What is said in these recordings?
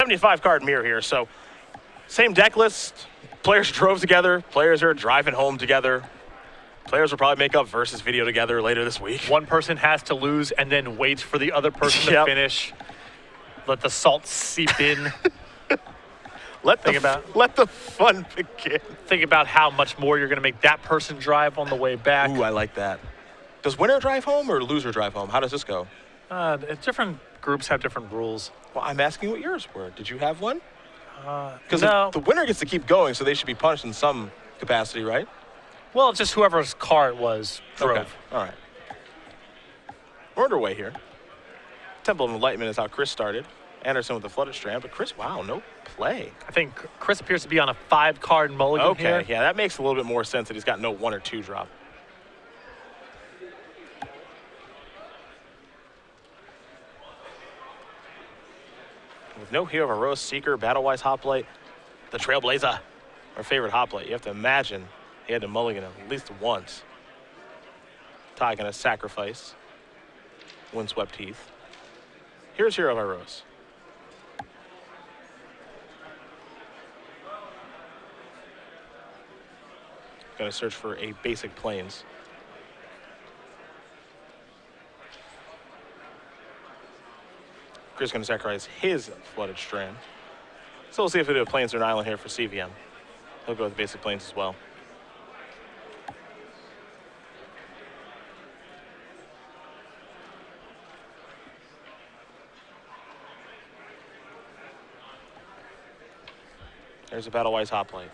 75 card mirror here, so same deck list. Players drove together. Players are driving home together. Players will probably make up versus video together later this week. One person has to lose and then wait for the other person to finish. Let the salt seep in. Let the fun begin. Think about how much more you're going to make that person drive on the way back. Ooh, I like that. Does winner drive home or loser drive home? How does this go? Different groups have different rules. Well, I'm asking what yours were. Did you have one? Because no. the winner gets to keep going, so they should be punished in some capacity, right? Well, just whoever's car it was drove. Okay. All right. We're underway here. Temple of Enlightenment is how Chris started. Anderson with the Flooded Strand, but Chris, wow, no play. I think Chris appears to be on a 5-card mulligan here. Okay, yeah, that makes a little bit more sense that he's got no 1 or 2 drop. With no Hero of a Rose, Seeker, Battle-Wise Hoplite, the Trailblazer, our favorite Hoplite. You have to imagine he had to mulligan him at least once. Todd gonna sacrifice Windswept Heath. Here's Hero of a Rose. Gonna search for a basic Plains. Chris gonna sacrifice his Flooded Strand. So we'll see if we do a Plains or an Island here for CVM. He'll go with basic Plains as well. There's a Battle-Wise Hoplite.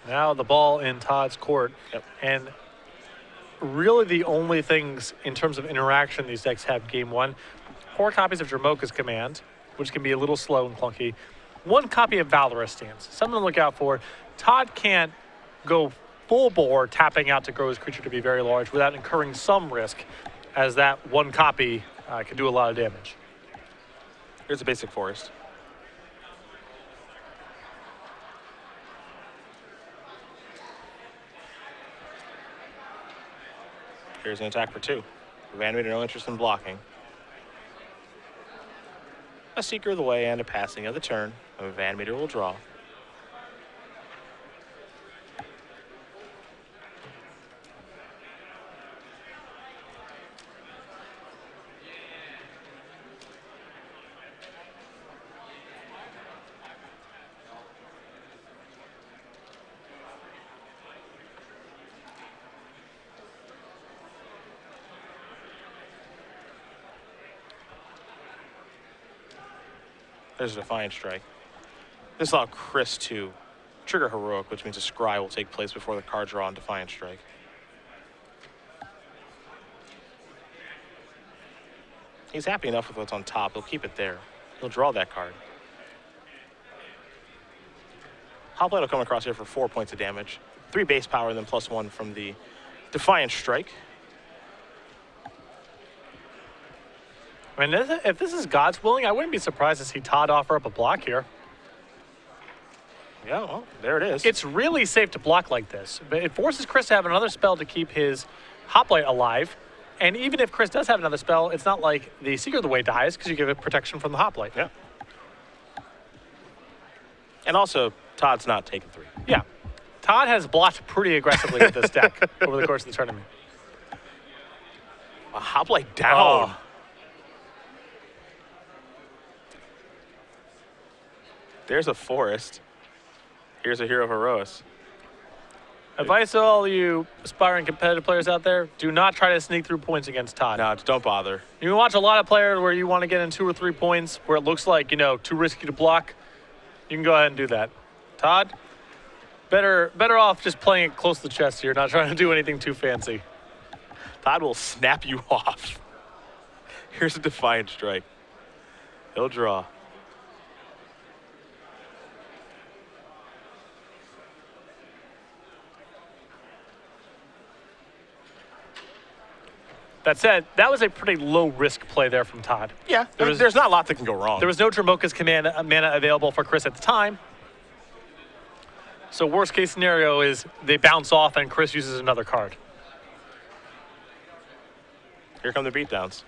Now the ball in Todd's court. Yep. And really the only things in terms of interaction these decks have game 1, 4 copies of Dromoka's Command, which can be a little slow and clunky. 1 copy of Valorous Stance, something to look out for. Todd can't go full bore tapping out to grow his creature to be very large without incurring some risk, as that 1 copy can do a lot of damage. Here's a basic Forest. Here's an attack for 2. VanMeter, no interest in blocking. A Seeker of the Way and a passing of the turn. VanMeter will draw. There's a Defiant Strike. This allowed Chris to trigger Heroic, which means a scry will take place before the card draw on Defiant Strike. He's happy enough with what's on top. He'll keep it there. He'll draw that card. Hoplite will come across here for 4 points of damage. 3 base power, and then +1 from the Defiant Strike. I mean, if this is God's willing, I wouldn't be surprised to see Todd offer up a block here. Yeah, well, there it is. It's really safe to block like this. But it forces Chris to have another spell to keep his Hoplite alive. And even if Chris does have another spell, it's not like the Seeker of the Way dies because you give it protection from the Hoplite. Yeah. And also, Todd's not taking 3. Yeah. Todd has blocked pretty aggressively with this deck over the course of the tournament. A Hoplite down. Oh. There's a Forest. Here's a Hero of Heroes. Advice to all you aspiring competitive players out there, do not try to sneak through points against Todd. No, don't bother. You can watch a lot of players where you want to get in 2 or 3 points where it looks like, you know, too risky to block. You can go ahead and do that. Todd, better off just playing it close to the chest here, not trying to do anything too fancy. Todd will snap you off. Here's a Defiant Strike. He'll draw. That said, that was a pretty low-risk play there from Todd. Yeah, there's not a lot that can go wrong. There was no Dromoka's Command mana available for Chris at the time. So worst-case scenario is they bounce off and Chris uses another card. Here come the beatdowns.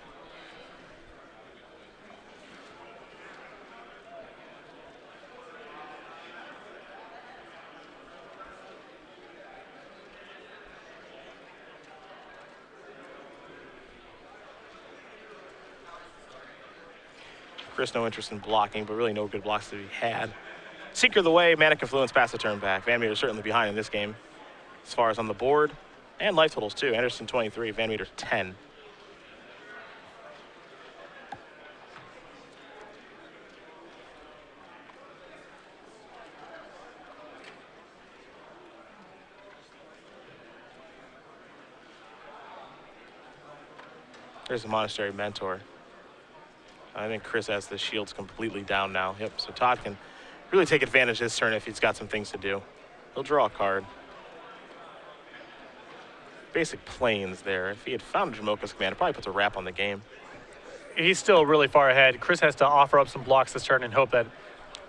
Chris no interest in blocking, but really no good blocks to be had. Seeker the way, Manic Influence pass the turn back. VanMeter certainly behind in this game as far as on the board. And life totals too. Anderson 23, VanMeter 10. There's the Monastery Mentor. I think Chris has the shields completely down now. Yep, so Todd can really take advantage this turn if he's got some things to do. He'll draw a card. Basic planes there. If he had found Jamoka's command, it probably puts a wrap on the game. He's still really far ahead. Chris has to offer up some blocks this turn and hope that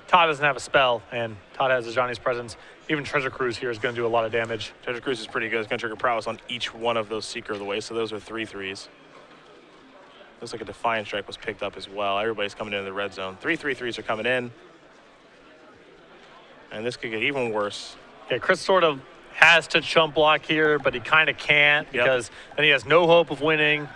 Todd doesn't have a spell, and Todd has a Johnny's Presence. Even Treasure Cruise here is going to do a lot of damage. Treasure Cruise is pretty good. It's going to trigger prowess on each one of those Seeker of the Way, so those are 3/3s. Looks like a Defiant Strike was picked up as well. Everybody's coming into the red zone. 3/3s are coming in. And this could get even worse. Yeah, Chris sort of has to chump block here, but he kind of can't because then he has no hope of winning.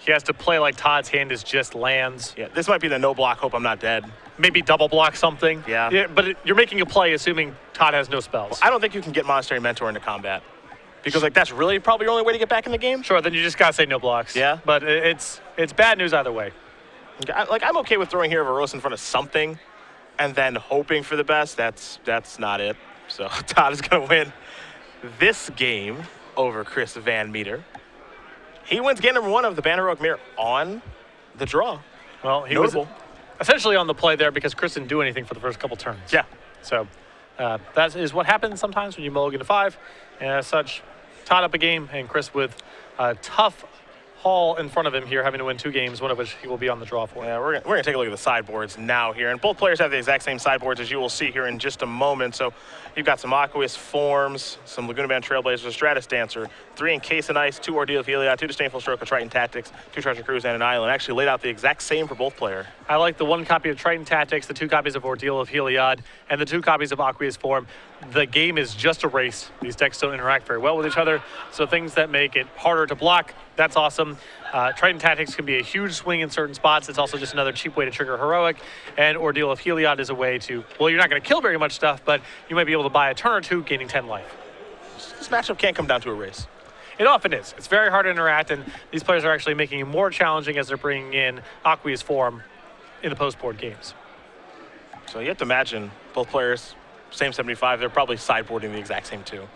He has to play like Todd's hand is just lands. Yeah, this might be the no block, hope I'm not dead. Maybe double block something. Yeah. But you're making a play assuming Todd has no spells. Well, I don't think you can get Monastery Mentor into combat. Because like that's really probably your only way to get back in the game. Sure, then you just gotta say no blocks. Yeah. But it's bad news either way. Like I'm okay with throwing Hero of Eros in front of something and then hoping for the best. That's not it. So Todd is gonna win this game over Chris VanMeter. He wins game number 1 of the Banner Heroic Mirror on the draw. Well, he Notable. was essentially on the play there because Chris didn't do anything for the first couple turns. Yeah. So that is what happens sometimes when you mulligan to 5. And as such, Todd up a game, and Chris with a tough haul in front of him here, having to win 2 games, one of which he will be on the draw for. Yeah, we're gonna take a look at the sideboards now here, and both players have the exact same sideboards as you will see here in just a moment. So you've got some Aqueous Forms, some Laguna Band Trailblazers, Stratus Dancer, 3 Encase in Ice, 2 Ordeal of Heliod, 2 Disdainful Stroke of Triton Tactics, 2 Treasure Cruise, and an Island. Actually laid out the exact same for both players. I like the 1 copy of Triton Tactics, the 2 copies of Ordeal of Heliod, and the 2 copies of Aqueous Form. The game is just a race. These decks don't interact very well with each other, so things that make it harder to block, that's awesome. Triton Tactics can be a huge swing in certain spots. It's also just another cheap way to trigger Heroic, and Ordeal of Heliod is a way to, well, you're not going to kill very much stuff, but you might be able to buy a turn or 2, gaining 10 life. This matchup can't come down to a race. It often is. It's very hard to interact, and these players are actually making it more challenging as they're bringing in Aqueous Form in the post-board games. So you have to imagine both players, same 75, they're probably sideboarding the exact same 2.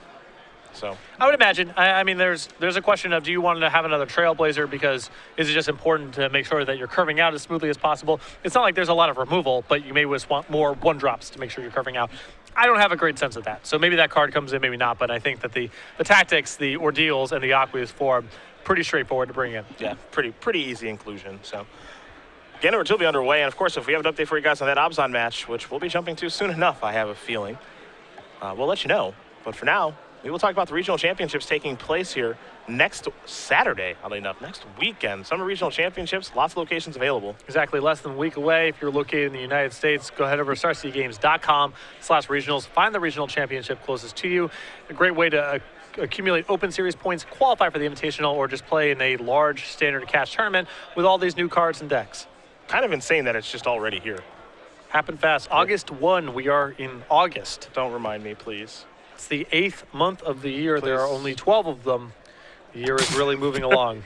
So I would imagine. I mean, there's a question of, do you want to have another Trailblazer because is it just important to make sure that you're curving out as smoothly as possible? It's not like there's a lot of removal, but you may just want more 1-drops to make sure you're curving out. I don't have a great sense of that. So maybe that card comes in, maybe not. But I think that the tactics, the Ordeals, and the Aqueous Form, pretty straightforward to bring in. yeah, pretty easy inclusion. So again, we're still be underway. And of course, if we have an update for you guys on that Obzon match, which we'll be jumping to soon enough, I have a feeling, we'll let you know. But for now, we will talk about the regional championships taking place here next Saturday, oddly enough, next weekend. Summer Regional Championships, lots of locations available. Exactly, less than a week away. If you're located in the United States, go ahead over to starcitygames.com/regionals. Find the regional championship closest to you. A great way to accumulate Open Series points, qualify for the Invitational, or just play in a large standard cash tournament with all these new cards and decks. Kind of insane that it's just already here. Happen fast. August 1, we are in August. Don't remind me, please. It's the 8th month of the year. Please. There are only 12 of them. The year is really moving along.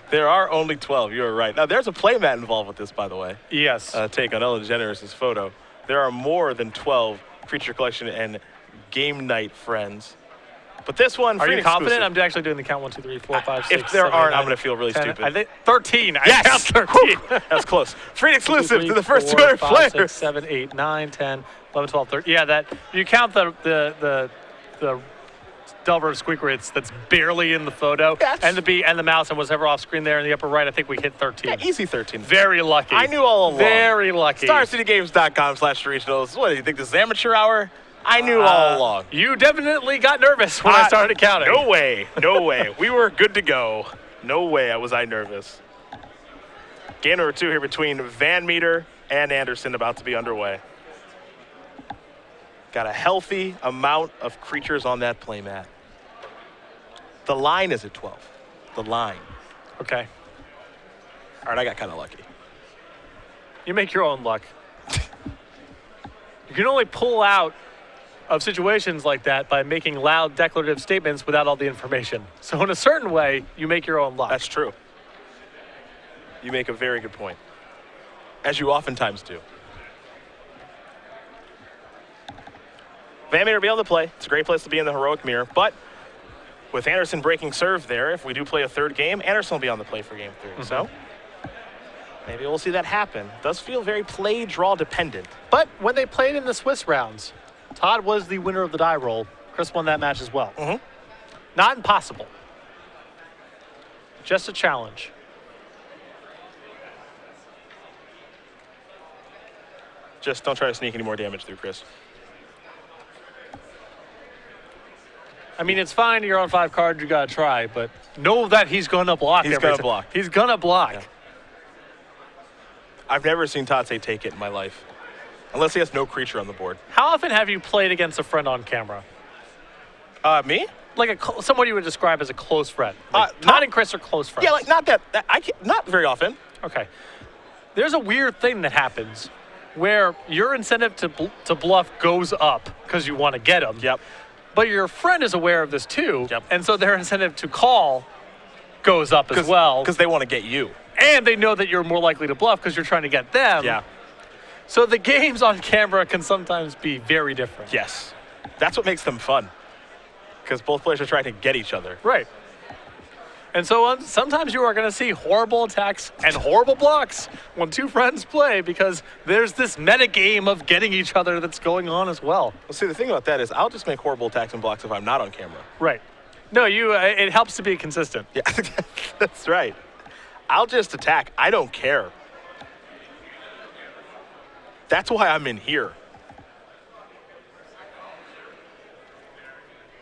There are only 12, you're right. Now, there's a playmat involved with this, by the way. Yes. Take on Ellen DeGeneres' photo. There are more than 12 Creature Collection and Game Night friends. But this one, are free you and confident? exclusive. I'm actually doing the count 1, 2, 3, 4, 5, 6. If there 7, aren't, 8, I'm going to feel really 10, stupid. I think 13. Yes! I count 13. That's close. Free and exclusive 2, 3, to the first 4, 200 5, players. 6, 7, 8, 9, 10, 11, 12, 13. Yeah, that you count the Delver Squeakrits that's barely in the photo, Yes. and the B and the mouse and whatever off screen there in the upper right. I think we hit 13. Yeah, easy 13. Very lucky. I knew all along. Very lucky. StarCityGames.com/regionals. What do you think? This is amateur hour? I knew all along. You definitely got nervous when I started counting. No way. No way. We were good to go. No way was I nervous. Game number 2 here between VanMeter and Anderson about to be underway. Got a healthy amount of creatures on that playmat. The line is at 12. The line. Okay. All right, I got kind of lucky. You make your own luck. You can only pull out of situations like that by making loud declarative statements without all the information. So in a certain way, you make your own luck. That's true. You make a very good point, as you oftentimes do. VanMeter will be able to play. It's a great place to be in the heroic mirror, but with Anderson breaking serve there, if we do play a third game, Anderson will be on the play for game 3. So maybe we'll see that happen. Does feel very play-draw dependent. But when they played in the Swiss rounds, Todd was the winner of the die roll. Chris won that match as well. Not impossible. Just a challenge. Just don't try to sneak any more damage through, Chris. I mean, it's fine. You're on 5 cards. You got to try. But know that he's going to block. He's going to block. He's going to block. Yeah. I've never seen Todd say take it in my life. Unless he has no creature on the board. How often have you played against a friend on camera? Me? Like someone you would describe as a close friend. Like Todd and Chris are close friends. Yeah, like not that I can't, not very often. Okay. There's a weird thing that happens where your incentive to bluff goes up because you want to get them. Yep. But your friend is aware of this too. Yep. And so their incentive to call goes up as well. Because they want to get you. And they know that you're more likely to bluff because you're trying to get them. Yeah. So the games on camera can sometimes be very different. Yes. That's what makes them fun. Because both players are trying to get each other. Right. And so sometimes you are going to see horrible attacks and horrible blocks when two friends play because there's this meta game of getting each other that's going on as well. Well, see, the thing about that is I'll just make horrible attacks and blocks if I'm not on camera. Right. No, it helps to be consistent. Yeah, that's right. I'll just attack. I don't care. That's why I'm in here.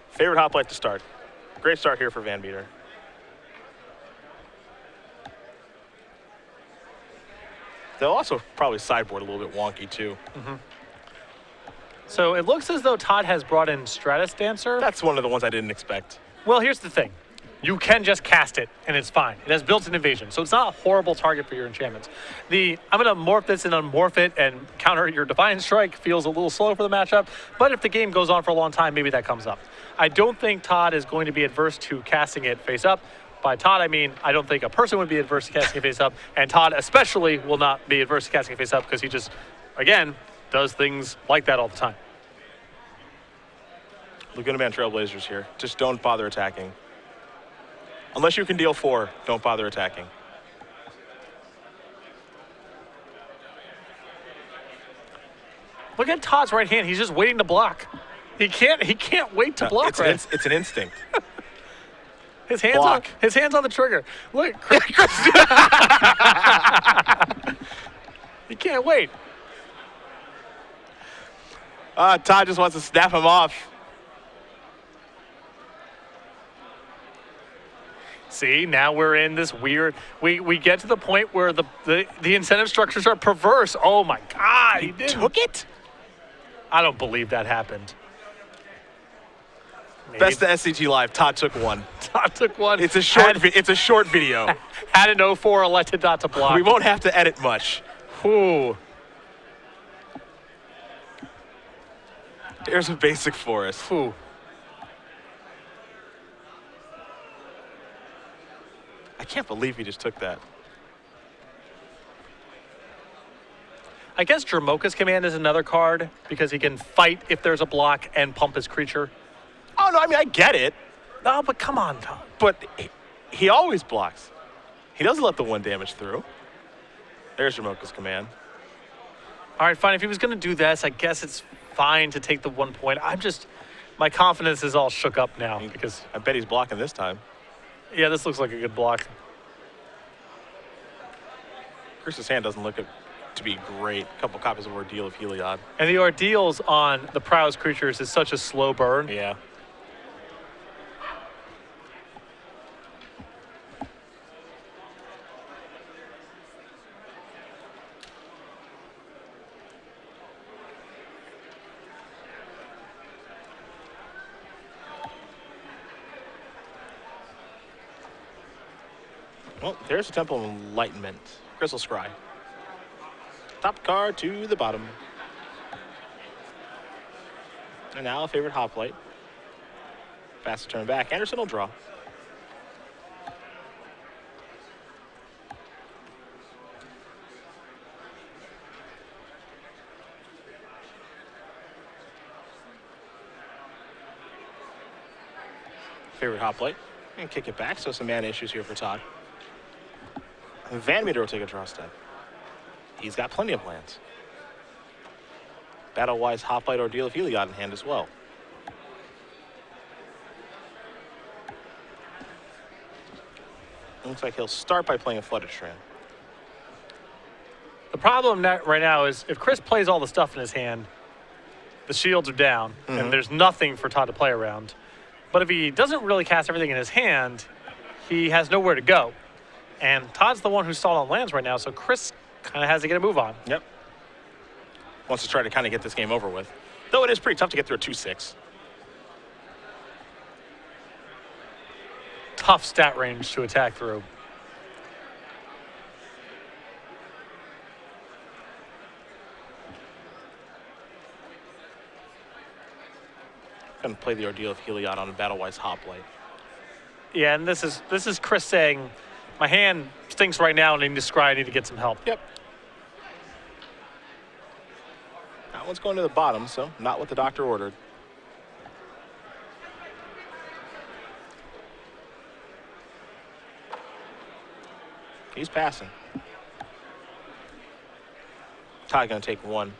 Favorite hoplite to start. Great start here for VanMeter. They'll also probably sideboard a little bit wonky, too. So it looks as though Todd has brought in Stratus Dancer. That's one of the ones I didn't expect. Well, here's the thing. You can just cast it, and it's fine. It has built-in evasion, so it's not a horrible target for your enchantments. I'm going to morph this and unmorph it and counter your Defiant Strike. Feels a little slow for the matchup, but if the game goes on for a long time, maybe that comes up. I don't think Todd is going to be adverse to casting it face up. By Todd, I mean, I don't think a person would be adverse to casting it face up, and Todd especially will not be adverse to casting it face up because he just, again, does things like that all the time. Laguna Man Trailblazers here. Just don't bother attacking. Unless you can deal 4, don't bother attacking. Look at Todd's right hand. He's just waiting to block. He can't wait to block. It's an instinct. His hands on the trigger. Look, he can't wait. Todd just wants to snap him off. See, now we're in this weird. We get to the point where the incentive structures are perverse. Oh my God, he Took it? I don't believe that happened. Maybe. Best of SCG Live. Todd took one. Todd took one. It's a short. It's a short video. Had an 04 elected not to block. We won't have to edit much. Ooh. Here's a basic for us. Ooh. I can't believe he just took that. I guess Jermoka's Command is another card because he can fight if there's a block and pump his creature. Oh, no, I mean, I get it. No, but come on, Todd. But he always blocks. He doesn't let the 1 damage through. There's Jermoka's Command. All right, fine. If he was going to do this, I guess it's fine to take the 1 point. My confidence is all shook up now because I bet he's blocking this time. Yeah, this looks like a good block. Chris's hand doesn't look to be great. A couple copies of Ordeal of Heliod. And the Ordeals on the Prowess creatures is such a slow burn. Yeah. Well, there's a Temple of Enlightenment. Crystal Scry. Top card to the bottom. And now a favorite hoplite. Fast turn back. Anderson will draw. Favorite hoplite. And kick it back, so some mana issues here for Todd. VanMeter will take a draw step. He's got plenty of lands. Battle-wise hoplite Ordeal of Heliod in hand as well. Looks like he'll start by playing a Flooded Strand. The problem right now is if Chris plays all the stuff in his hand, the shields are down, and there's nothing for Todd to play around. But if he doesn't really cast everything in his hand, he has nowhere to go. And Todd's the one who's stalled on lands right now, so Chris kind of has to get a move on. Yep. Wants to try to kind of get this game over with. Though it is pretty tough to get through a 2-6. Tough stat range to attack through. Going to play the Ordeal of Heliod on a Battle-wise hoplite. Yeah, and this is Chris saying, my hand stinks right now and I need to scry, I need to get some help. Yep. That one's going to the bottom, so not what the doctor ordered. He's passing. Todd going to take one.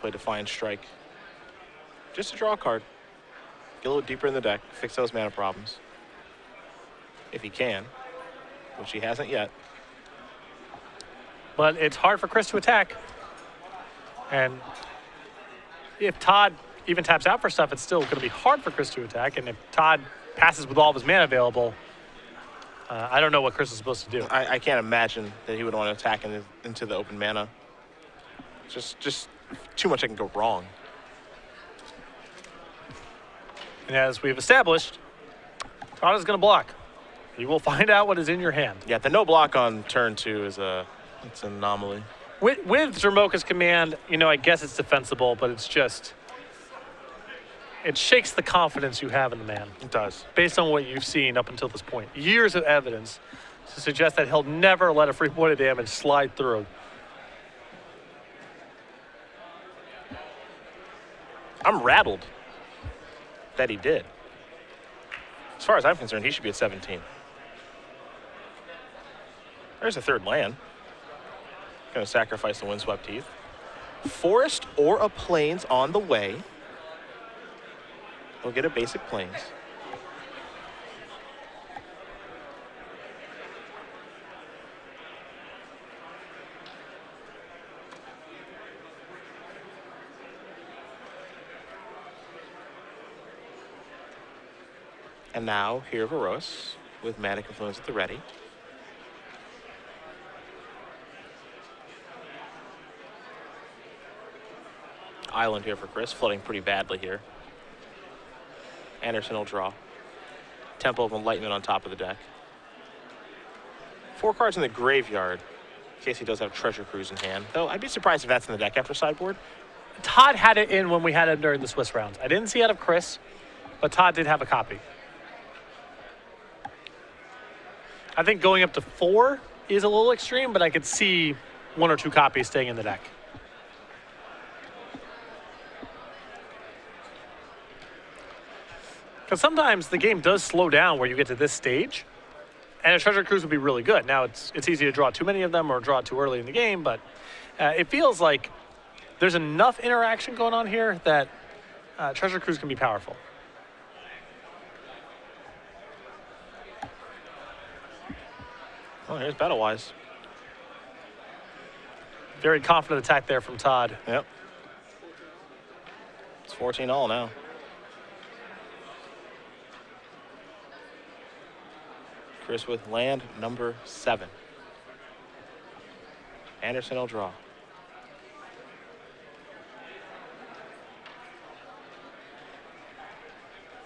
Play Defiant Strike. Just to draw a card. Get a little deeper in the deck. Fix those mana problems. If he can. Which he hasn't yet. But it's hard for Chris to attack. And if Todd even taps out for stuff, it's still going to be hard for Chris to attack. And if Todd passes with all of his mana available, I don't know what Chris is supposed to do. I can't imagine that he would want to attack into the open mana. Just too much that can go wrong. And as we've established, Todd is going to block. You will find out what is in your hand. Yeah, the no block on turn 2 is it's an anomaly. With Dromoka's command, I guess it's defensible, but it's just, it shakes the confidence you have in the man. It does. Based on what you've seen up until this point. Years of evidence to suggest that he'll never let a free point of damage slide through. I'm rattled that he did. As far as I'm concerned, he should be at 17. There's a third land. Going to sacrifice the Windswept Heath. Forest or a Plains on the way. We'll get a basic Plains. And now, here Varos with Manic Influence at the ready. Island here for Chris, flooding pretty badly here. Anderson will draw. Temple of Enlightenment on top of the deck. 4 cards in the graveyard, in case he does have Treasure Cruise in hand. Though I'd be surprised if that's in the deck after sideboard. Todd had it in when we had him during the Swiss rounds. I didn't see it out of Chris, but Todd did have a copy. I think going up to 4 is a little extreme, but I could see 1 or 2 copies staying in the deck. Because sometimes the game does slow down where you get to this stage, and a Treasure Cruise would be really good. Now, it's easy to draw too many of them or draw too early in the game, but it feels like there's enough interaction going on here that Treasure Cruise can be powerful. Oh, here's Battle-wise. Very confident attack there from Todd. Yep. It's 14-all now. Chris with land number 7. Anderson will draw.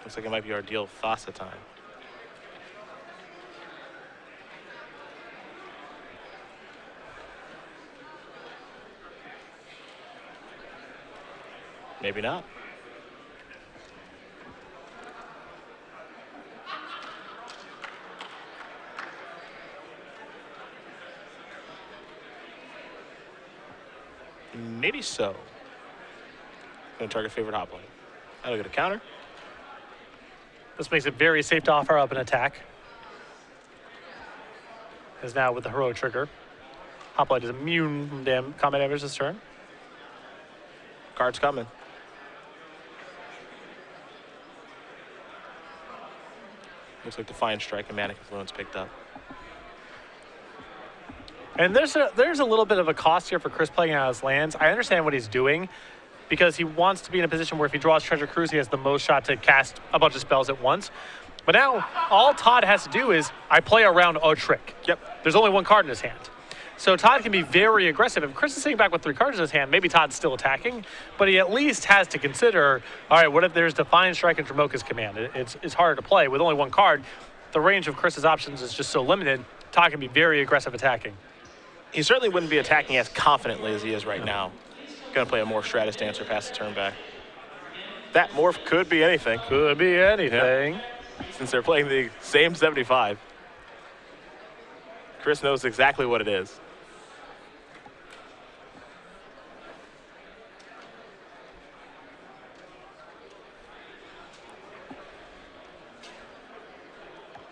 Looks like it might be our deal of Thassa time. Maybe not. Maybe so. Going to target favorite hop lane. That'll get a counter. This makes it very safe to offer up an attack. As now with the heroic trigger, Hoplite is immune from combat damage this turn. Card's coming. Looks like Defiant Strike and Manic Influence picked up. And there's a little bit of a cost here for Chris playing out his lands. I understand what he's doing because he wants to be in a position where if he draws Treasure Cruise, he has the most shot to cast a bunch of spells at once. But now all Todd has to do is I play around a trick. Yep. There's only one card in his hand. So Todd can be very aggressive. If Chris is sitting back with 3 cards in his hand, maybe Todd's still attacking, but he at least has to consider, all right, what if there's Defiant Strike and Dromoka's Command? It's harder to play. With only one card, the range of Chris's options is just so limited, Todd can be very aggressive attacking. He certainly wouldn't be attacking as confidently as he is right now. Going to play a Morph Stratus Dancer past the turn back. That Morph could be anything. Could be anything. Yeah. Since they're playing the same 75. Chris knows exactly what it is.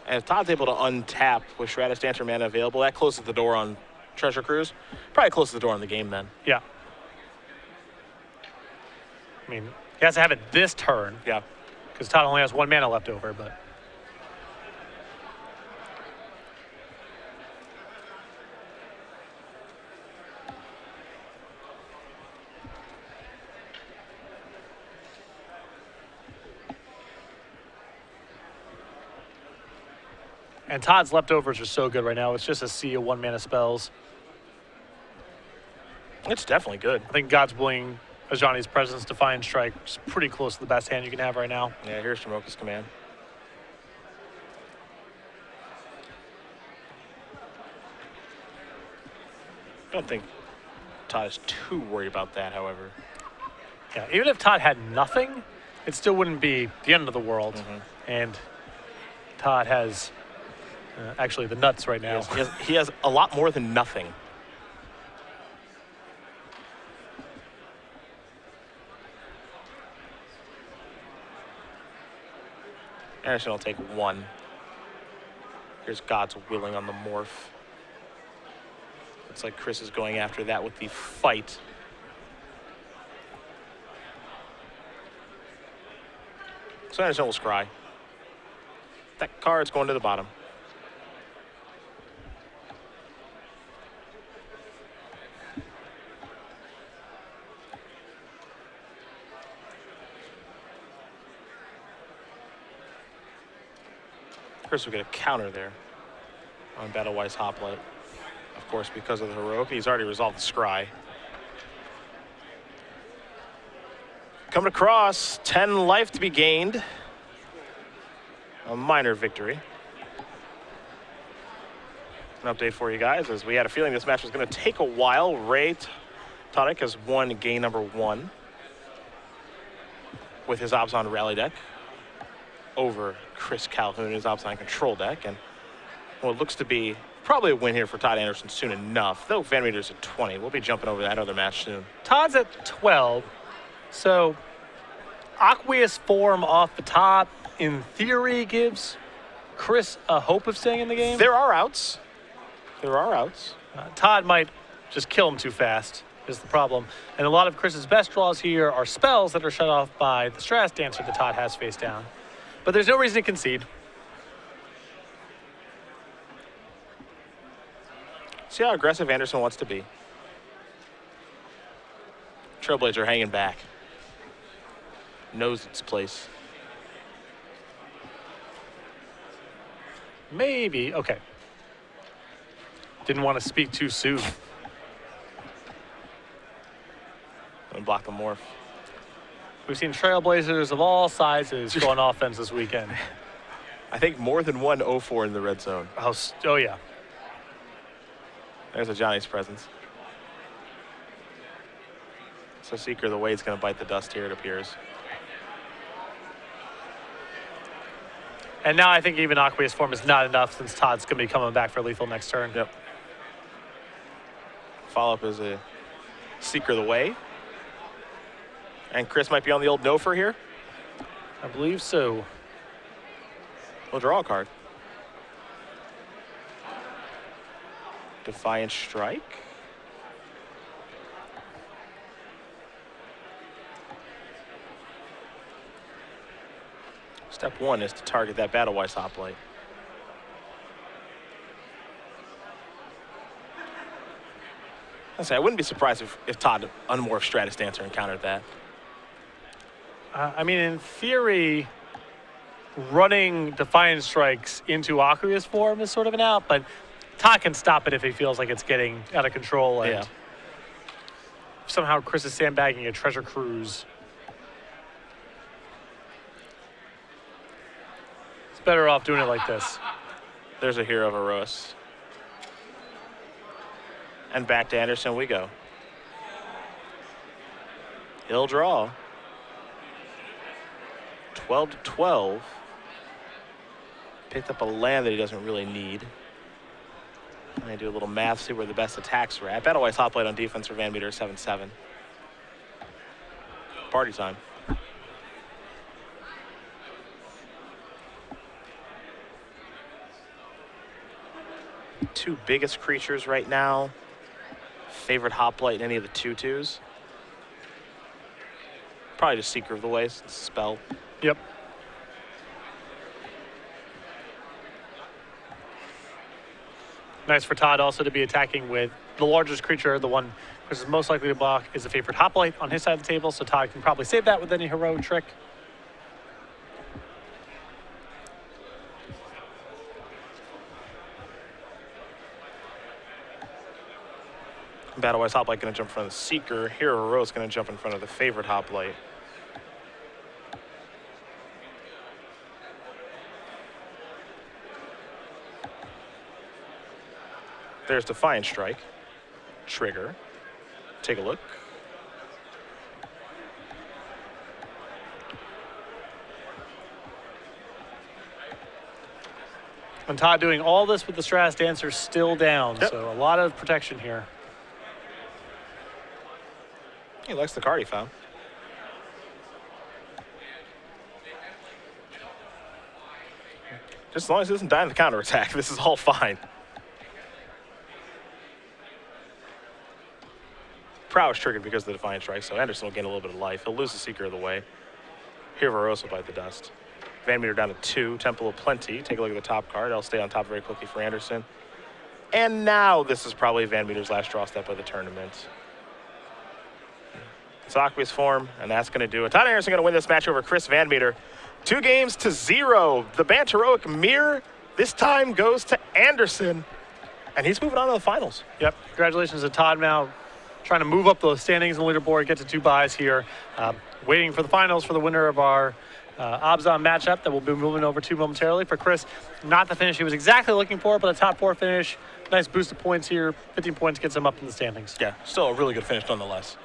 And if Todd's able to untap with Stratus Dancer mana available, that closes the door on Treasure Cruise. Probably closes the door on the game then. Yeah. I mean, he has to have it this turn. Yeah. Because Todd only has 1 mana left over, but. And Todd's leftovers are so good right now. It's just a sea of 1 mana spells. It's definitely good. I think God's Bling, Ajani's Presence, Defiant Strike is pretty close to the best hand you can have right now. Yeah, here's Dromoka's Command. I don't think Todd is too worried about that, however. Yeah, even if Todd had nothing, it still wouldn't be the end of the world. And Todd has actually the nuts right now. He has a lot more than nothing. Anderson will take 1. Here's God's Willing on the Morph. Looks like Chris is going after that with the Fight. So Anderson will scry. That card's going to the bottom. Chris will get a counter there on Battle-Wise Hoplite. Of course, because of the heroic, he's already resolved the scry. Coming across, 10 life to be gained. A minor victory. An update for you guys, as we had a feeling this match was going to take a while. Ray Tonic has won game number 1 with his Abzan rally deck over Chris Calhoun, his Abzan control deck, and what looks to be probably a win here for Todd Anderson soon enough, though VanMeter's at 20. We'll be jumping over that other match soon. Todd's at 12, so aqueous form off the top, in theory, gives Chris a hope of staying in the game. There are outs. There are outs. Todd might just kill him too fast, is the problem. And a lot of Chris's best draws here are spells that are shut off by the Stratus Dancer that Todd has face down. But there's no reason to concede. See how aggressive Anderson wants to be. Trailblazer hanging back. Knows its place. Maybe, okay. Didn't want to speak too soon. And block the Morph. We've seen Trailblazers of all sizes go on offense this weekend. I think more than one 0-4 in the red zone. Oh yeah. There's a Johnny's Presence. So Seeker the Wade's going to bite the dust here, it appears. And now I think even Aqueous form is not enough since Todd's going to be coming back for lethal next turn. Yep. Follow-up is a Seeker the Way. And Chris might be on the old no for here. I believe so. We'll draw a card. Defiant Strike. Step one is to target that Battle-Wise Hoplite. I wouldn't be surprised if Todd Unmorph Stratus Dancer encountered that. I mean, in theory, running Defiant Strikes into Aqueous form is sort of an out, but Todd can stop it if he feels like it's getting out of control. And Yeah. somehow Chris is sandbagging a Treasure Cruise. It's better off doing it like this. There's a Hero of Eros. And back to Anderson we go. He'll draw. 12 to 12. Picked up a land that he doesn't really need. And I do a little math, see where the best attacks are at. Battle-Wise Hoplite on defense for VanMeter 7-7. Party time. Two biggest creatures right now. Favorite Hoplite in any of the 2/2s. Probably just Seeker of the Ways, it's a spell. Yep. Nice for Todd also to be attacking with the largest creature, the one Chris is most likely to block is a favorite Hoplite on his side of the table, so Todd can probably save that with any heroic trick. Battle-Wise Hoplite going to jump in front of the Seeker. Hero Rose going to jump in front of the favorite Hoplite. There's Defiant Strike. Trigger. Take a look. And Todd doing all this with the Stratus Dancer still down, Yep. so a lot of protection here. He likes the card he found. Just as long as he doesn't die in the counterattack, this is all fine. Prowess triggered because of the Defiant Strike, so Anderson will gain a little bit of life. He'll lose the Seeker of the Way. Hero Rose will bite the dust. VanMeter down to 2, Temple of Plenty. Take a look at the top card. I'll stay on top very quickly for Anderson. And now this is probably VanMeter's last draw step of the tournament. It's Aqueous form, and that's going to do it. Todd Anderson going to win this match over Chris VanMeter. 2-0. The Banteroic Mirror this time goes to Anderson, and he's moving on to the finals. Yep, congratulations to Todd now trying to move up those standings in the leaderboard, get to 2 buys here. Waiting for the finals for the winner of our Obzon matchup that we'll be moving over to momentarily. For Chris, not the finish he was exactly looking for, but a top 4 finish. Nice boost of points here. 15 points gets him up in the standings. Yeah, still a really good finish nonetheless.